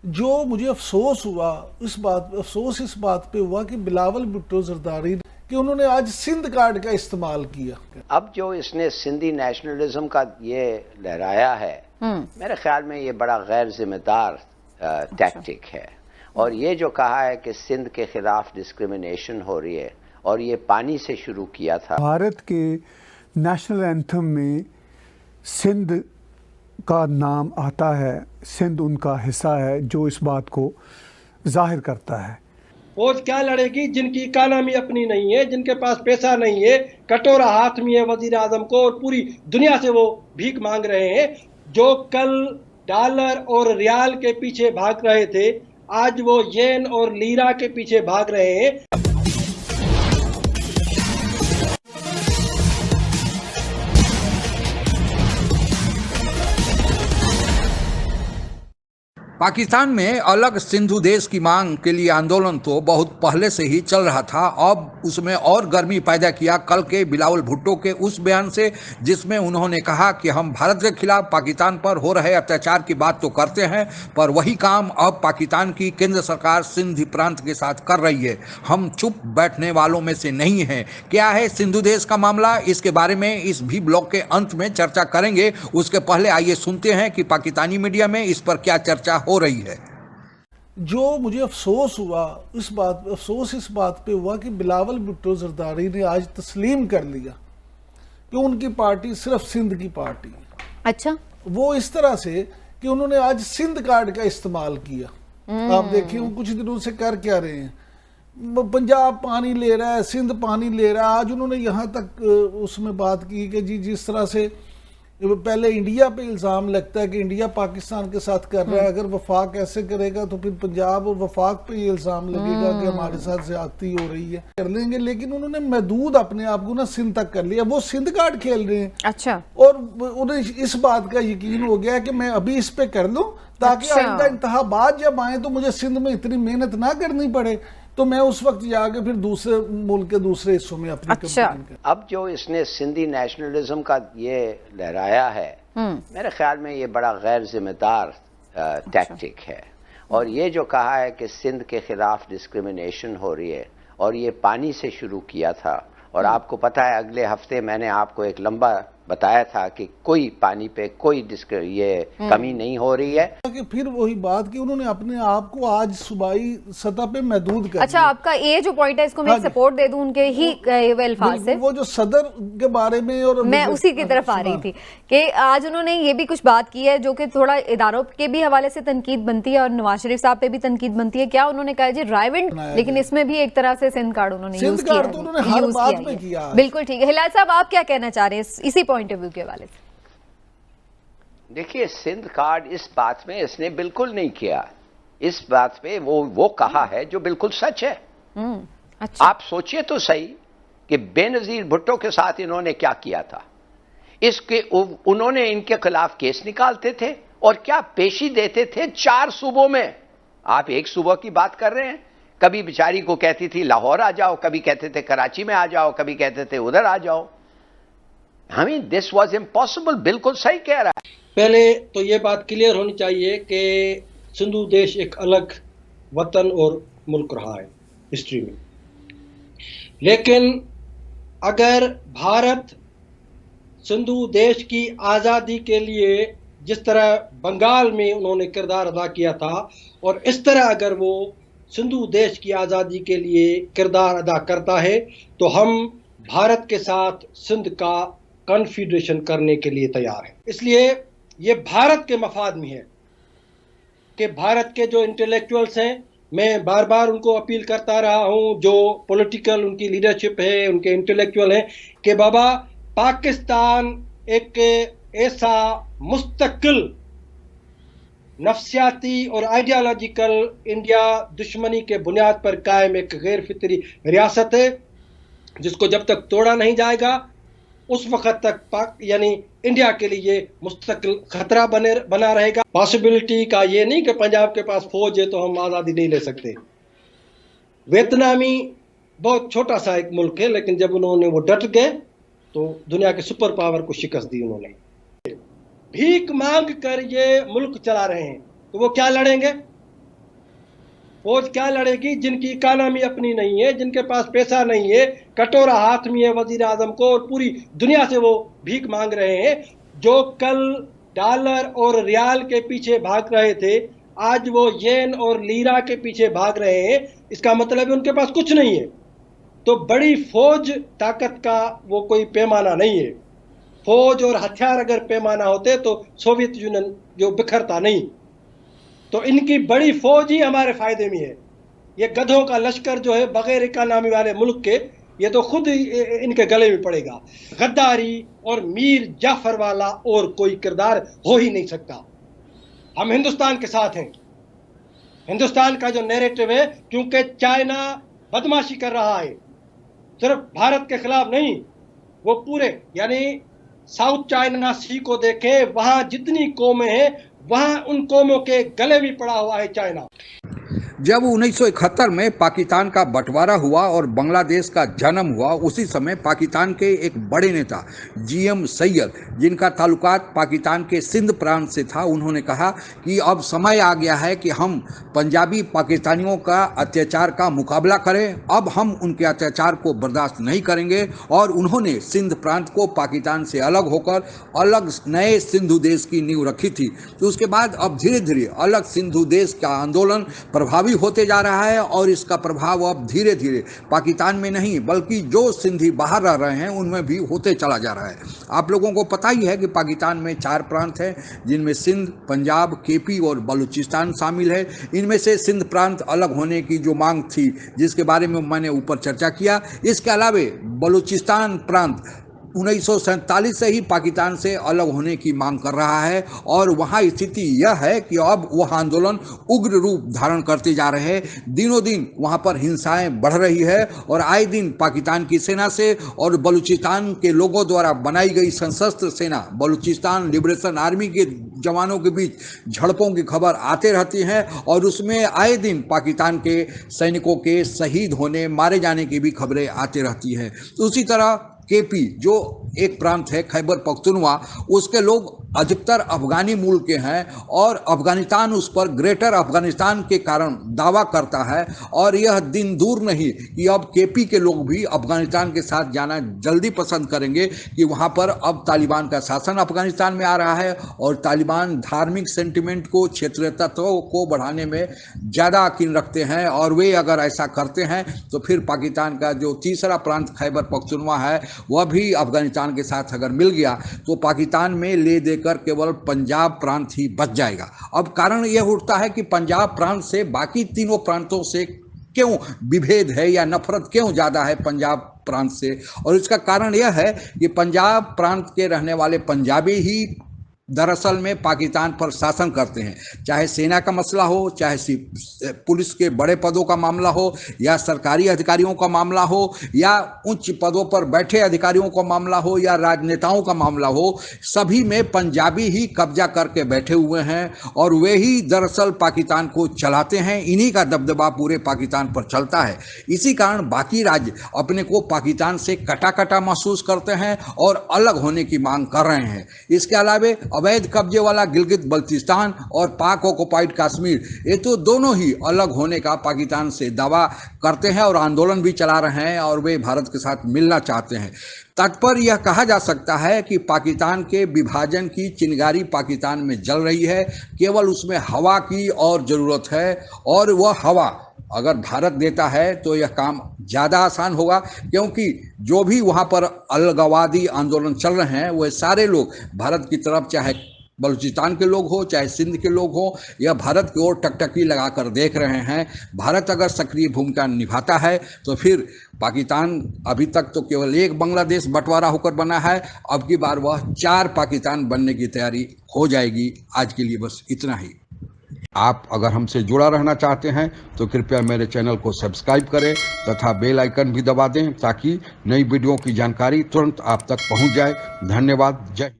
जो मुझे अफसोस हुआ इस बात पे हुआ कि बिलावल भुट्टो जरदारी कि उन्होंने आज सिंध कार्ड का इस्तेमाल किया। अब जो इसने सिंधी नेशनलिज्म का ये लहराया है, मेरे ख्याल में ये बड़ा गैर जिम्मेदार टैक्टिक है। और ये जो कहा है कि सिंध के खिलाफ डिस्क्रिमिनेशन हो रही है, और ये पानी से शुरू किया था। भारत के नेशनल एंथम में सिंध का नाम आता है, सिंध उनका हिस्सा है, जो इस बात को जाहिर करता है। फौज क्या लड़ेगी जिनकी इकानमी अपनी नहीं है, जिनके पास पैसा नहीं है, कटोरा हाथ में है वजीर आजम को, और पूरी दुनिया से वो भीख मांग रहे हैं। जो कल डॉलर और रियाल के पीछे भाग रहे थे, आज वो येन और लीरा के पीछे भाग रहे हैं। पाकिस्तान में अलग सिंधु देश की मांग के लिए आंदोलन तो बहुत पहले से ही चल रहा था। अब उसमें और गर्मी पैदा किया कल के बिलावल भुट्टो के उस बयान से, जिसमें उन्होंने कहा कि हम भारत के खिलाफ पाकिस्तान पर हो रहे अत्याचार की बात तो करते हैं, पर वही काम अब पाकिस्तान की केंद्र सरकार सिंध प्रांत के साथ कर रही है। हम चुप बैठने वालों में से नहीं हैं। क्या है सिंधु देश का मामला, इसके बारे में इस भी ब्लॉग के अंत में चर्चा करेंगे। उसके पहले आइए सुनते हैं कि पाकिस्तानी मीडिया में इस पर क्या चर्चा हो रही है। जो मुझे अफसोस हुआ इस बात पे हुआ कि बिलावल भुट्टो जरदारी ने आज तस्लीम कर लिया कि उनकी पार्टी सिर्फ सिंध की पार्टी है। अच्छा, वो इस तरह से कि उन्होंने आज सिंध कार्ड का इस्तेमाल किया। आप देखिए वो कुछ दिनों से कर क्या रहे हैं। पंजाब पानी ले रहा है, सिंध पानी ले रहा है। आज उन्होंने यहाँ तक उसमें बात की कि जी जिस तरह से पहले इंडिया पे इल्ज़ाम लगता है कि इंडिया पाकिस्तान के साथ कर रहा है, अगर वफाक ऐसे करेगा तो फिर पंजाब और वफाक पे ये इल्ज़ाम लगेगा कि हमारे साथ ज्यादती हो रही है, कर लेंगे। लेकिन उन्होंने महदूद अपने आप को ना सिंध तक कर लिया, वो सिंध कार्ड खेल रहे हैं। अच्छा, और उन्हें इस बात का यकीन हो गया कि मैं अभी इस पे कर लूं ताकि आइंदा इंतखाबात जब आए तो मुझे सिंध में इतनी मेहनत ना करनी पड़े, तो मैं उस वक्त जाके फिर दूसरे मुल्क के दूसरे हिस्सों में अपनी अच्छा। अब जो इसने सिंधी नेशनलिज्म का ये लहराया है, मेरे ख्याल में ये बड़ा गैर जिम्मेदार टैक्टिक है। और ये जो कहा है कि सिंध के खिलाफ डिस्क्रिमिनेशन हो रही है, और ये पानी से शुरू किया था। और आपको पता है अगले हफ्ते मैंने आपको एक लंबा बताया था कि कोई पानी पे कोई ये कमी नहीं हो रही है। कि फिर वही बात कि उन्होंने अपने आप को आज सूबाई सतह पे महदूद कर। अच्छा, आपका ये जो पॉइंट है इसको मैं सपोर्ट दे दूं उनके ही अल्फाज से। वो जो सदर के बारे में, और मैं उसी की तरफ आ रही थी कि आज उन्होंने ये भी कुछ बात की है जो कि थोड़ा इदारों के भी हवाले से तनकीद बनती है और नवाज शरीफ साहब पे भी तनकीद बनती है। क्या उन्होंने कहा जी रायविंड, लेकिन इसमें भी एक तरह से सिंध कार्ड उन्होंने यूज किया। बिल्कुल ठीक है। हिलाल साहब, आप क्या कहना चाह रहे हैं इसी पॉइंट ऑफ व्यू के हवाले से? देखिए, सिंध कार्ड इस बात में इसने बिल्कुल नहीं किया। इस बात पे वो कहा है जो बिल्कुल सच है। अच्छा। आप सोचिए तो सही कि बेनजीर भुट्टो के साथ इन्होंने क्या किया था। इसके उन्होंने इनके खिलाफ केस निकालते थे और क्या पेशी देते थे 4 सूबों में। आप एक सूबा की बात कर रहे हैं। कभी बेचारी को कहती थी लाहौर आ जाओ, कभी कहते थे कराची में आ जाओ, कभी कहते थे उधर आ जाओ। I mean, this was impossible। बिल्कुल सही कह रहा है। पहले तो ये बात क्लियर होनी चाहिए कि सिंधु देश एक अलग वतन और मुल्क रहा है हिस्ट्री में। लेकिन अगर भारत सिंधु देश की आज़ादी के लिए जिस तरह बंगाल में उन्होंने किरदार अदा किया था, और इस तरह अगर वो सिंधु देश की आज़ादी के लिए किरदार अदा करता है, तो हम भारत के साथ सिंध का कॉन्फेडरेशन करने के लिए तैयार है। इसलिए ये भारत के मफाद में है कि भारत के जो इंटेलेक्चुअल्स हैं, मैं बार बार उनको अपील करता रहा हूं, जो पॉलिटिकल उनकी लीडरशिप है, उनके इंटेलेक्चुअल हैं, कि बाबा पाकिस्तान एक ऐसा मुस्तकिल नफ्सियाती और आइडियोलॉजिकल इंडिया दुश्मनी के बुनियाद पर कायम एक गैर फितरी रियासत है, जिसको जब तक तोड़ा नहीं जाएगा उस वक्त तक पाक यानी इंडिया के लिए मुस्तकिल खतरा बना रहेगा। पॉसिबिलिटी का ये नहीं कि पंजाब के पास फौज है तो हम आज़ादी नहीं ले सकते। वियतनामी बहुत छोटा सा एक मुल्क है, लेकिन जब उन्होंने वो डट गए तो दुनिया के सुपर पावर को शिकस्त दी उन्होंने। भीख मांग कर ये मुल्क चला रहे हैं, तो वो क्या लड़ेंगे? फौज क्या लड़ेगी जिनकी इकानमी अपनी नहीं है, जिनके पास पैसा नहीं है, कटोरा हाथ में है वजीर आजम को और पूरी दुनिया से वो भीख मांग रहे हैं। जो कल डॉलर और रियाल के पीछे भाग रहे थे, आज वो येन और लीरा के पीछे भाग रहे हैं। इसका मतलब है उनके पास कुछ नहीं है। तो बड़ी फौज ताकत का वो कोई पैमाना नहीं है। फौज और हथियार अगर पैमाना होते तो सोवियत यूनियन जो बिखरता नहीं। तो इनकी बड़ी फौज ही हमारे फायदे में है। ये गधों का लश्कर जो है बगैर इकानमी वाले मुल्क के, ये तो खुद इनके गले में पड़ेगा। गद्दारी और मीर जाफर वाला और कोई किरदार हो ही नहीं सकता। हम हिंदुस्तान के साथ हैं। हिंदुस्तान का जो नैरेटिव है, क्योंकि चाइना बदमाशी कर रहा है, सिर्फ भारत के खिलाफ नहीं, वो पूरे यानी साउथ चाइना सी को देखें, वहां जितनी कौमें हैं वहां उन कौमों के गले भी पड़ा हुआ है चाइना। जब 1971 में पाकिस्तान का बंटवारा हुआ और बांग्लादेश का जन्म हुआ, उसी समय पाकिस्तान के एक बड़े नेता जीएम सैयद, जिनका ताल्लुकात पाकिस्तान के सिंध प्रांत से था, उन्होंने कहा कि अब समय आ गया है कि हम पंजाबी पाकिस्तानियों का अत्याचार का मुकाबला करें। अब हम उनके अत्याचार को बर्दाश्त नहीं करेंगे और उन्होंने सिंध प्रांत को पाकिस्तान से अलग होकर अलग नए सिंधु देश की नींव रखी थी। तो उसके बाद अब धीरे धीरे अलग सिंधु देश का आंदोलन प्रभावी होते जा रहा है और इसका प्रभाव अब धीरे धीरे पाकिस्तान में नहीं बल्कि जो सिंधी बाहर रह रहे हैं उनमें भी होते चला जा रहा है। आप लोगों को पता ही है कि पाकिस्तान में 4 प्रांत हैं, जिनमें सिंध, पंजाब, केपी और बलूचिस्तान शामिल है। इनमें से सिंध प्रांत अलग होने की जो मांग थी, जिसके बारे में मैंने ऊपर चर्चा किया, इसके अलावे बलूचिस्तान प्रांत 1947 से ही पाकिस्तान से अलग होने की मांग कर रहा है और वहाँ स्थिति यह है कि अब वह आंदोलन उग्र रूप धारण करते जा रहे हैं। दिनों दिन वहाँ पर हिंसाएं बढ़ रही है और आए दिन पाकिस्तान की सेना से और बलूचिस्तान के लोगों द्वारा बनाई गई सशस्त्र सेना बलूचिस्तान लिबरेशन आर्मी के जवानों के बीच झड़पों की खबर आते रहती हैं और उसमें आए दिन पाकिस्तान के सैनिकों के शहीद होने, मारे जाने की भी खबरें आती रहती हैं। तो उसी तरह केपी जो एक प्रांत है खैबर पख्तूनवा, उसके लोग अधिकतर अफगानी मूल के हैं और अफगानिस्तान उस पर ग्रेटर अफगानिस्तान के कारण दावा करता है और यह दिन दूर नहीं कि अब केपी के लोग भी अफगानिस्तान के साथ जाना जल्दी पसंद करेंगे कि वहाँ पर अब तालिबान का शासन अफगानिस्तान में आ रहा है और तालिबान धार्मिक सेंटिमेंट को, क्षेत्रीय तत्वों को बढ़ाने में ज़्यादा यकीन रखते हैं और वे अगर ऐसा करते हैं तो फिर पाकिस्तान का जो तीसरा प्रांत खैबर पख्तूनवा है वह भी अफगानिस्तान के साथ अगर मिल गया तो पाकिस्तान में ले देकर केवल पंजाब प्रांत ही बच जाएगा। अब कारण यह उठता है कि पंजाब प्रांत से बाकी तीनों प्रांतों से क्यों विभेद है या नफरत क्यों ज़्यादा है पंजाब प्रांत से, और इसका कारण यह है कि पंजाब प्रांत के रहने वाले पंजाबी ही दरअसल में पाकिस्तान पर शासन करते हैं। चाहे सेना का मसला हो, चाहे पुलिस के बड़े पदों का मामला हो या सरकारी अधिकारियों का मामला हो या उच्च पदों पर बैठे अधिकारियों का मामला हो या राजनेताओं का मामला हो, सभी में पंजाबी ही कब्जा करके बैठे हुए हैं और वे ही दरअसल पाकिस्तान को चलाते हैं। इन्हीं का दबदबा पूरे पाकिस्तान पर चलता है। इसी कारण बाकी राज्य अपने को पाकिस्तान से कटा कटा महसूस करते हैं और अलग होने की मांग कर रहे हैं। इसके अलावा अवैध कब्जे वाला गिलगित बल्तिस्तान और पाक ऑक्युपाइड कश्मीर, ये तो दोनों ही अलग होने का पाकिस्तान से दावा करते हैं और आंदोलन भी चला रहे हैं और वे भारत के साथ मिलना चाहते हैं। तात्पर्य यह कहा जा सकता है कि पाकिस्तान के विभाजन की चिंगारी पाकिस्तान में जल रही है, केवल उसमें हवा की और ज़रूरत है और वह हवा अगर भारत देता है तो यह काम ज़्यादा आसान होगा, क्योंकि जो भी वहाँ पर अलगाववादी आंदोलन चल रहे हैं वह सारे लोग भारत की तरफ, चाहे बलूचिस्तान के लोग हो चाहे सिंध के लोग हो, या भारत की ओर टकटकी लगाकर देख रहे हैं। भारत अगर सक्रिय भूमिका निभाता है तो फिर पाकिस्तान अभी तक तो केवल एक बांग्लादेश बंटवारा होकर बना है, अब की बार वह 4 पाकिस्तान बनने की तैयारी हो जाएगी। आज के लिए बस इतना ही। आप अगर हमसे जुड़ा रहना चाहते हैं तो कृपया मेरे चैनल को सब्सक्राइब करें तथा बेल आइकन भी दबा दें ताकि नई वीडियो की जानकारी तुरंत आप तक पहुंच जाए। धन्यवाद। जय हिंद।